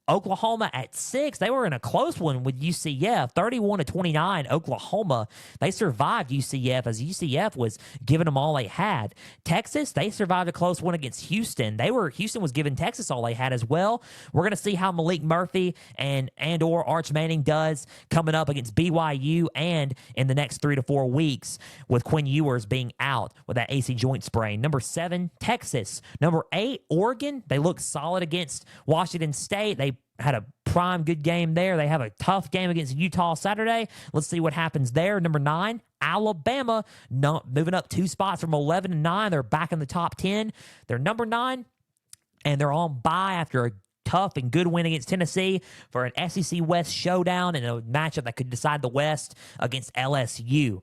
Oklahoma at 6. They were in a close one with UCF, 31-29. Oklahoma, they survived UCF as UCF was giving them all they had. Texas, they survived a close one against Houston. Houston was giving Texas all they had as well. We're going to see how Malik Murphy and/or Arch Manning does coming up against BYU and in the next 3 to 4 weeks with Quinn Ewers being out with that AC joint sprain. Number 7, Texas. Number 8, Oregon. They look solid against Washington State. They had a prime good game there. They have a tough game against Utah Saturday. Let's see what happens there. Number 9, Alabama, moving up 2 spots from 11 and 9. They're back in the top 10. They're number 9, and they're on bye after a tough and good win against Tennessee for an SEC West showdown and a matchup that could decide the West against LSU.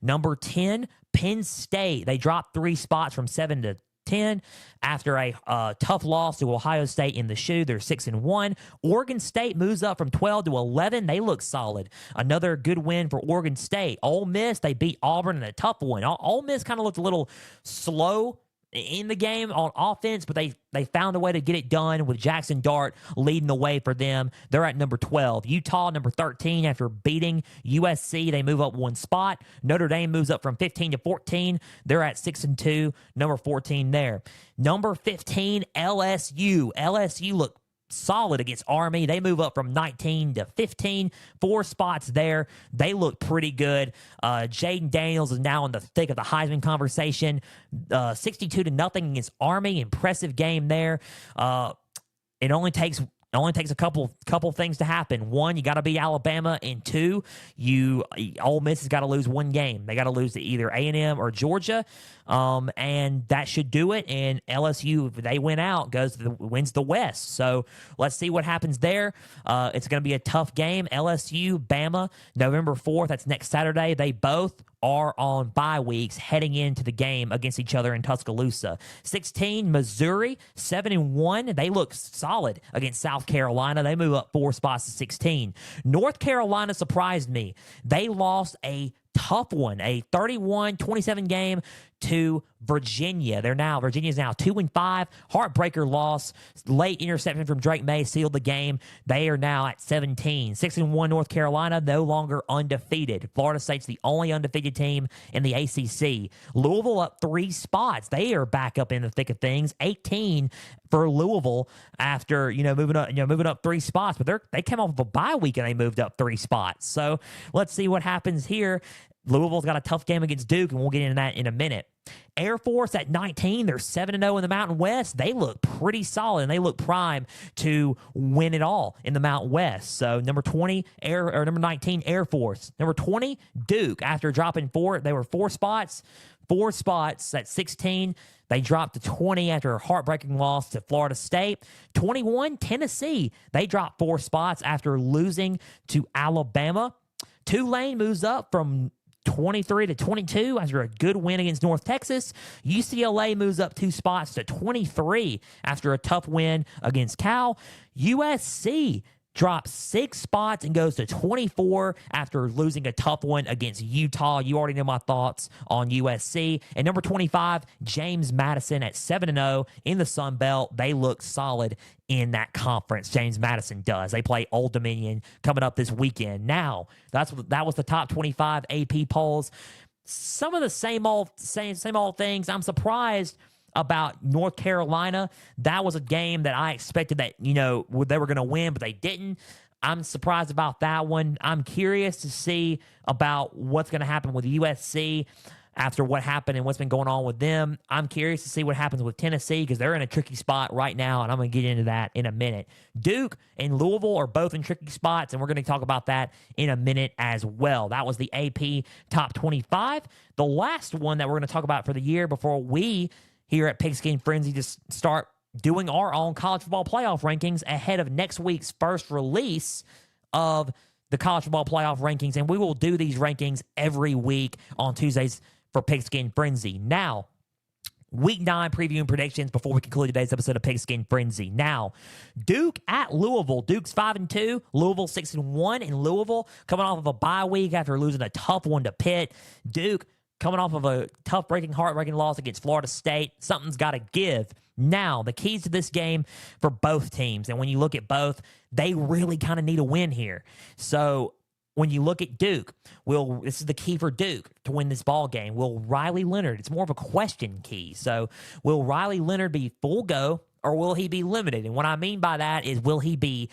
Number 10, Penn State. They dropped 3 spots from 7 to 10 after a tough loss to Ohio State in the shoe. They're 6-1. Oregon State moves up from 12 to 11. They look solid. Another good win for Oregon State. Ole Miss, they beat Auburn in a tough one. Ole Miss kind of looked a little slow in the game on offense, but they found a way to get it done with Jackson Dart leading the way for them. They're at number 12. Utah, number 13, after beating USC. They move up one spot. Notre Dame moves up from 15 to 14. They're at 6-2, number 14 there. Number 15, LSU. LSU look solid against Army. They move up from 19 to 15, 4 spots there. They look pretty good. Jaden Daniels is now in the thick of the Heisman conversation. 62-0 against Army. Impressive game there. It only takes a couple things to happen. One, you got to beat Alabama, and two, Ole Miss has got to lose one game. They got to lose to either A&M or Georgia, and that should do it. And LSU, if they win out, wins the West. So let's see what happens there. It's going to be a tough game. LSU, Bama, November 4th. That's next Saturday. They both are on bye weeks heading into the game against each other in Tuscaloosa. 16, Missouri, 7-1. They look solid against South Carolina. They move up 4 spots to 16. North Carolina surprised me. They lost a tough one, a 31-27 game to Virginia. Virginia's now 2-5. Heartbreaker loss. Late interception from Drake May sealed the game. They are now at 17. 6-1 North Carolina, no longer undefeated. Florida State's the only undefeated team in the ACC. Louisville up 3 spots. They are back up in the thick of things. 18 for Louisville after moving up 3 spots, but they came off of a bye week and they moved up 3 spots. So let's see what happens here. Louisville's got a tough game against Duke, and we'll get into that in a minute. Air Force at 19. They're 7-0 in the Mountain West. They look pretty solid, and they look prime to win it all in the Mountain West. So number 19, Air Force. Number 20, Duke. After dropping 4, they were 4 spots. 4 spots at 16. They dropped to 20 after a heartbreaking loss to Florida State. 21, Tennessee. They dropped 4 spots after losing to Alabama. Tulane moves up from 23 to 22 after a good win against North Texas. UCLA moves up 2 spots to 23 after a tough win against Cal. USC drops 6 spots and goes to 24 after losing a tough one against Utah. You already know my thoughts on USC. And number 25, James Madison at 7-0 in the Sun Belt. They look solid in that conference. James Madison does. They play Old Dominion coming up this weekend. Now, that was the top 25 AP polls. Some of the same old things. I'm surprised about North Carolina. That was a game that I expected that, they were going to win, but they didn't. I'm surprised about that one. I'm curious to see about what's going to happen with USC after what happened and what's been going on with them. I'm curious to see what happens with Tennessee because they're in a tricky spot right now, and I'm going to get into that in a minute. Duke and Louisville are both in tricky spots, and we're going to talk about that in a minute as well. That was the AP Top 25. The last one that we're going to talk about for the year before we here at Pigskin Frenzy to start doing our own college football playoff rankings ahead of next week's first release of the college football playoff rankings. And we will do these rankings every week on Tuesdays for Pigskin Frenzy. Now, Week 9 preview and predictions before we conclude today's episode of Pigskin Frenzy. Now, Duke at Louisville. Duke's 5-2. Louisville 6-1 in Louisville, coming off of a bye week after losing a tough one to Pitt. Duke coming off of a heartbreaking loss against Florida State. Something's got to give. Now, the keys to this game for both teams, and when you look at both, they really kind of need a win here. So when you look at Duke, this is the key for Duke to win this ball game. Will Riley Leonard, it's more of a question key. So will Riley Leonard be full go or will he be limited? And what I mean by that is, will he be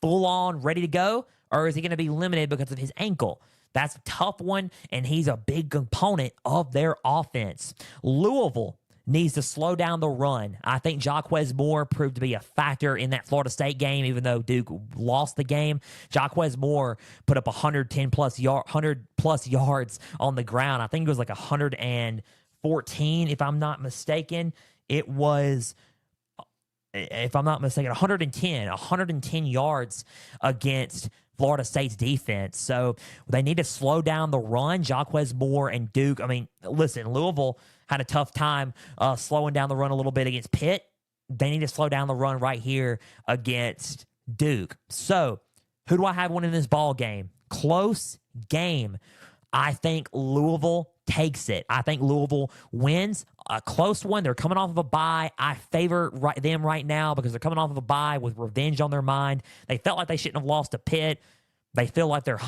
full on ready to go or is he going to be limited because of his ankle? That's a tough one, and he's a big component of their offense. Louisville needs to slow down the run. I think Jaquez Moore proved to be a factor in that Florida State game, even though Duke lost the game. Jaquez Moore put up 100-plus yards on the ground. I think it was like 114, if I'm not mistaken. It was, if I'm not mistaken, 110 yards against Florida State's defense. So they need to slow down the run. Jaquez Moore and Duke. I mean, listen, Louisville had a tough time slowing down the run a little bit against Pitt. They need to slow down the run right here against Duke. So who do I have winning this ball game? Close game. I think Louisville takes it. I think Louisville wins a close one. They're coming off of a bye. I favor them right now because they're coming off of a bye with revenge on their mind. They felt like they shouldn't have lost to Pitt. They feel like they're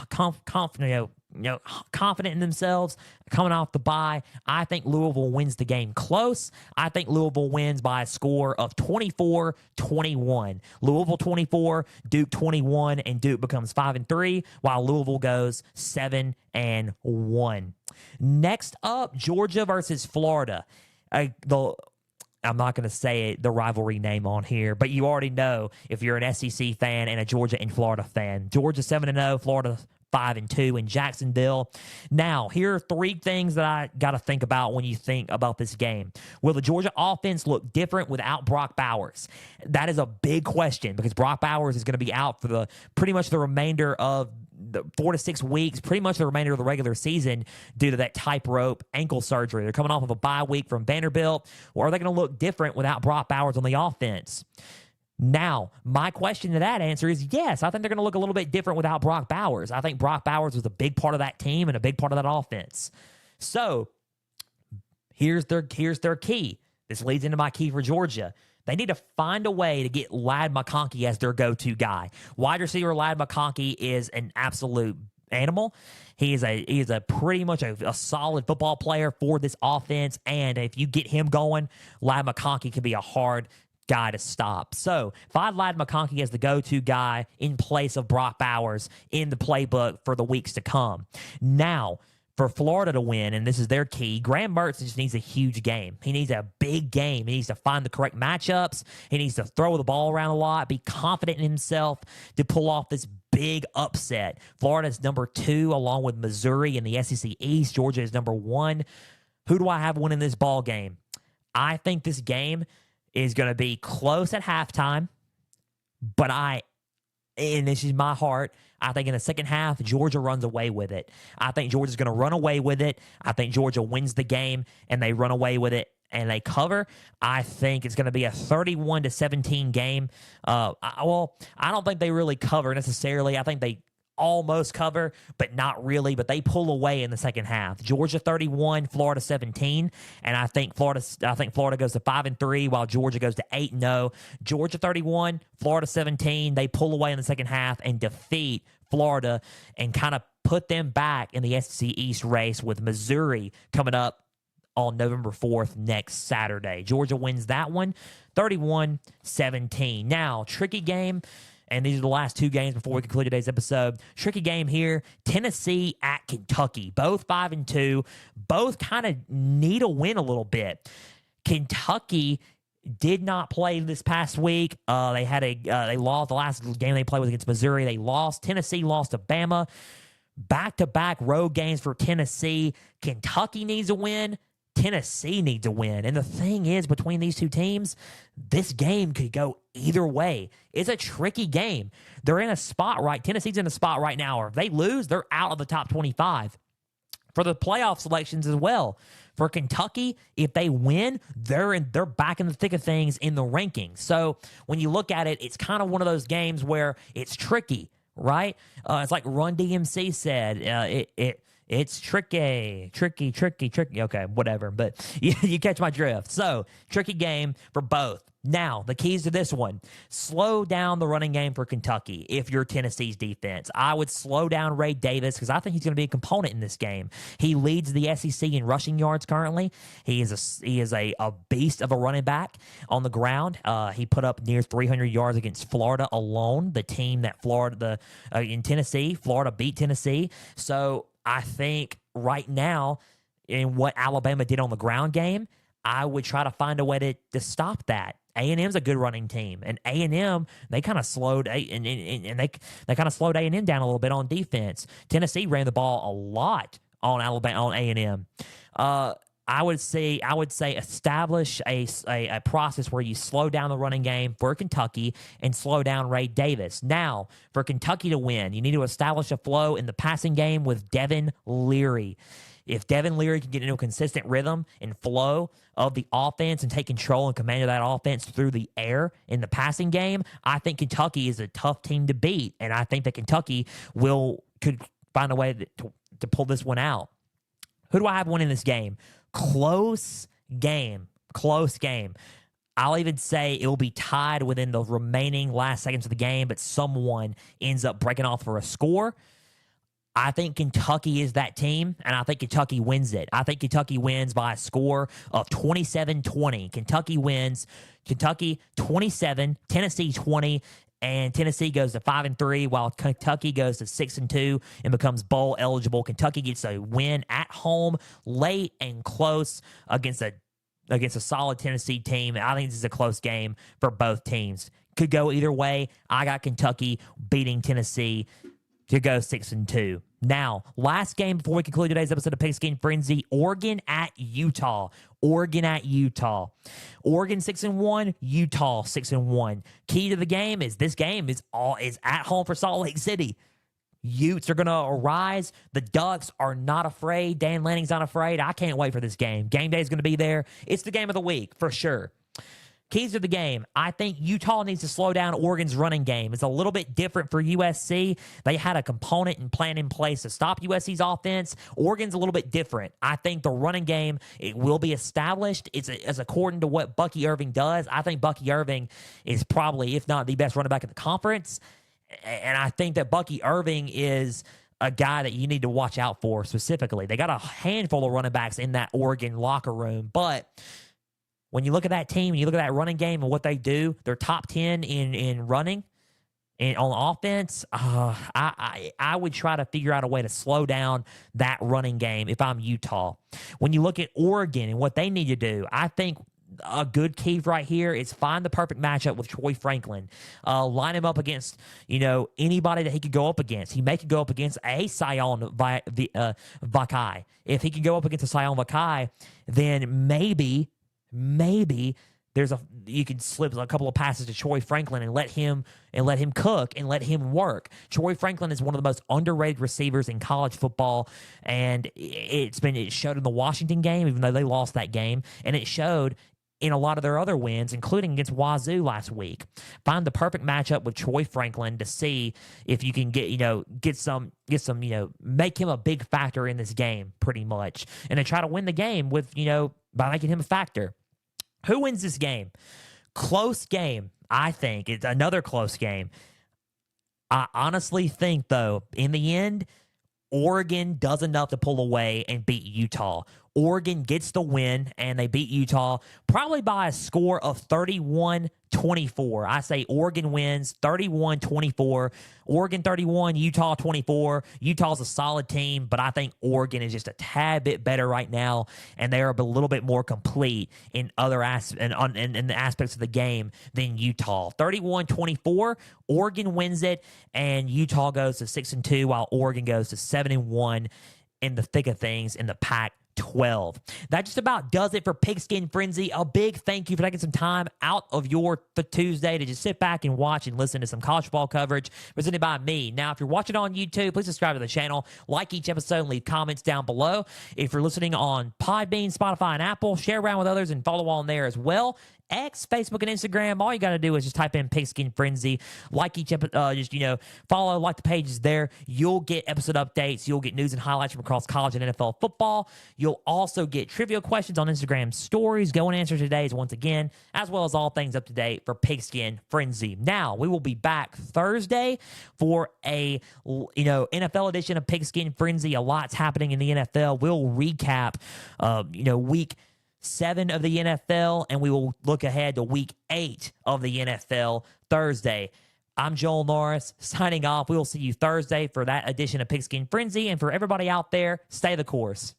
confident in themselves coming off the bye. I think Louisville wins the game close. I think Louisville wins by a score of 24-21. Louisville 24, Duke 21, and Duke becomes 5-3, while Louisville goes 7-1. Next up, Georgia versus Florida. I'm not going to say the rivalry name on here, but you already know if you're an SEC fan and a Georgia and Florida fan. Georgia 7-0, Florida 5-2 in Jacksonville. Now, here are three things that I got to think about when you think about this game. Will the Georgia offense look different without Brock Bowers? That is a big question because Brock Bowers is going to be out for pretty much the remainder of the 4 to 6 weeks, pretty much the remainder of the regular season due to that tightrope ankle surgery. They're coming off of a bye week from Vanderbilt. Or are they going to look different without Brock Bowers on the offense? Now, my question to that answer is yes. I think they're going to look a little bit different without Brock Bowers. I think Brock Bowers was a big part of that team and a big part of that offense. So here's their key. This leads into my key for Georgia. They need to find a way to get Ladd McConkey as their go-to guy. Wide receiver Ladd McConkey is an absolute animal. He is a pretty much a solid football player for this offense, and if you get him going, Ladd McConkey can be a hard guy to stop. So find Ladd McConkey as the go-to guy in place of Brock Bowers in the playbook for the weeks to come. Now, for Florida to win, and this is their key, Graham Mertz just needs a huge game. He needs a big game. He needs to find the correct matchups. He needs to throw the ball around a lot, be confident in himself to pull off this big upset. Florida is number 2 along with Missouri in the SEC East. Georgia is number 1. Who do I have winning this ball game? I think this game is going to be close at halftime, but and this is my heart, I think in the second half, Georgia runs away with it. I think Georgia's going to run away with it. I think Georgia wins the game, and they run away with it, and they cover. I think it's going to be a 31-17 game. I don't think they really cover necessarily. I think they almost cover, but not really. But they pull away in the second half. Georgia 31, Florida 17, and I think Florida goes to 5-3, while Georgia goes to 8-0. Georgia 31, Florida 17. They pull away in the second half and defeat Florida and kind of put them back in the SEC East race with Missouri coming up on November 4th next Saturday. Georgia wins that one 31-17. Now, tricky game. And these are the last 2 games before we conclude today's episode. Tricky game here. Tennessee at Kentucky. Both 5-2. Both kind of need a win a little bit. Kentucky did not play this past week. They lost. The last game they played was against Missouri. They lost. Tennessee lost to Bama. Back-to-back road games for Tennessee. Kentucky needs a win. Tennessee needs a win. And the thing is, between these two teams, this game could go either way. It's a tricky game. They're in a spot Tennessee's in a spot right now, or if they lose, they're out of the top 25 for the playoff selections as well. For Kentucky, if they win, they're back in the thick of things in the rankings. So when you look at it, it's kind of one of those games where it's tricky, right? It's like Run DMC said, it's tricky. Okay, whatever. But you catch my drift. So, tricky game for both. Now, the keys to this one. Slow down the running game for Kentucky if you're Tennessee's defense. I would slow down Ray Davis because I think he's going to be a component in this game. He leads the SEC in rushing yards currently. He is a beast of a running back on the ground. He put up near 300 yards against Florida alone, the team that in Tennessee. Florida beat Tennessee. So, I think right now, in what Alabama did on the ground game, I would try to find a way to stop that. A&M's a good running team, and A&M they kind of slowed they kind of slowed A&M down a little bit on defense. Tennessee ran the ball a lot on A&M. I would say establish a process where you slow down the running game for Kentucky and slow down Ray Davis. Now, for Kentucky to win, you need to establish a flow in the passing game with Devin Leary. If Devin Leary can get into a consistent rhythm and flow of the offense and take control and command of that offense through the air in the passing game, I think Kentucky is a tough team to beat, and I think that Kentucky could find a way to pull this one out. Who do I have winning this game? Close game. Close game. I'll even say it will be tied within the remaining last seconds of the game, but someone ends up breaking off for a score. I think Kentucky is that team, and I think Kentucky wins it. I think Kentucky wins by a score of 27-20. Kentucky wins. Kentucky 27, Tennessee 20, and Tennessee goes to 5-3, while Kentucky goes to 6-2 and becomes bowl eligible. Kentucky gets a win at home, late and close against a solid Tennessee team. I think this is a close game for both teams. Could go either way. I got Kentucky beating Tennessee to go 6-2. Now, last game before we conclude today's episode of Pigskin Frenzy, Oregon at Utah. Oregon at Utah. Oregon 6-1, Utah 6-1. Key to the game is this game is at home for Salt Lake City. Utes are going to arise. The Ducks are not afraid. Dan Lanning's not afraid. I can't wait for this game. Game day is going to be there. It's the game of the week for sure. Keys to the game. I think Utah needs to slow down Oregon's running game. It's a little bit different for USC. They had a component and plan in place to stop USC's offense. Oregon's a little bit different. I think the running game, it will be established. It's as according to what Bucky Irving does. I think Bucky Irving is probably, if not the best running back in the conference. And I think that Bucky Irving is a guy that you need to watch out for specifically. They got a handful of running backs in that Oregon locker room, but when you look at that team, and you look at that running game and what they do, they're top 10 in running and on offense. I would try to figure out a way to slow down that running game if I'm Utah. When you look at Oregon and what they need to do, I think a good key right here is find the perfect matchup with Troy Franklin. Line him up against, anybody that he could go up against. He may could go up against a Sion Vakai. If he could go up against a Sion Vakai, then maybe you can slip a couple of passes to Troy Franklin and let him cook and let him work. Troy Franklin is one of the most underrated receivers in college football, and it showed in the Washington game, even though they lost that game, and it showed in a lot of their other wins, including against Wazoo last week. Find the perfect matchup with Troy Franklin to see if you can make him a big factor in this game, pretty much, and then try to win the game with by making him a factor. Who wins this game? Close game, I think. It's another close game. I honestly think, though, in the end, Oregon does enough to pull away and beat Utah. Oregon gets the win, and they beat Utah probably by a score of 31-24. I say Oregon wins 31-24. Oregon 31, Utah 24. Utah's a solid team, but I think Oregon is just a tad bit better right now, and they are a little bit more complete in other in the aspects of the game than Utah. 31-24, Oregon wins it, and Utah goes to 6-2, while Oregon goes to 7-1 in the thick of things in the Pac-12. That just about does it for Pigskin Frenzy. A big thank you for taking some time out of your Tuesday to just sit back and watch and listen to some college football coverage presented by me. Now, if you're watching on YouTube, please subscribe to the channel, like each episode, and leave comments down below. If you're listening on Podbean, Spotify, and Apple, share around with others and follow on there as well. X, Facebook, and Instagram. All you got to do is just type in Pigskin Frenzy. Like each episode, follow, like the pages there. You'll get episode updates. You'll get news and highlights from across college and NFL football. You'll also get trivia questions on Instagram stories. Go and answer today's once again, as well as all things up to date for Pigskin Frenzy. Now, we will be back Thursday for a NFL edition of Pigskin Frenzy. A lot's happening in the NFL. We'll recap, week 7 of the NFL, and we will look ahead to week 8 of the NFL Thursday. I'm Joel Norris signing off. We will see you Thursday for that edition of Pigskin Frenzy. And for everybody out there, stay the course.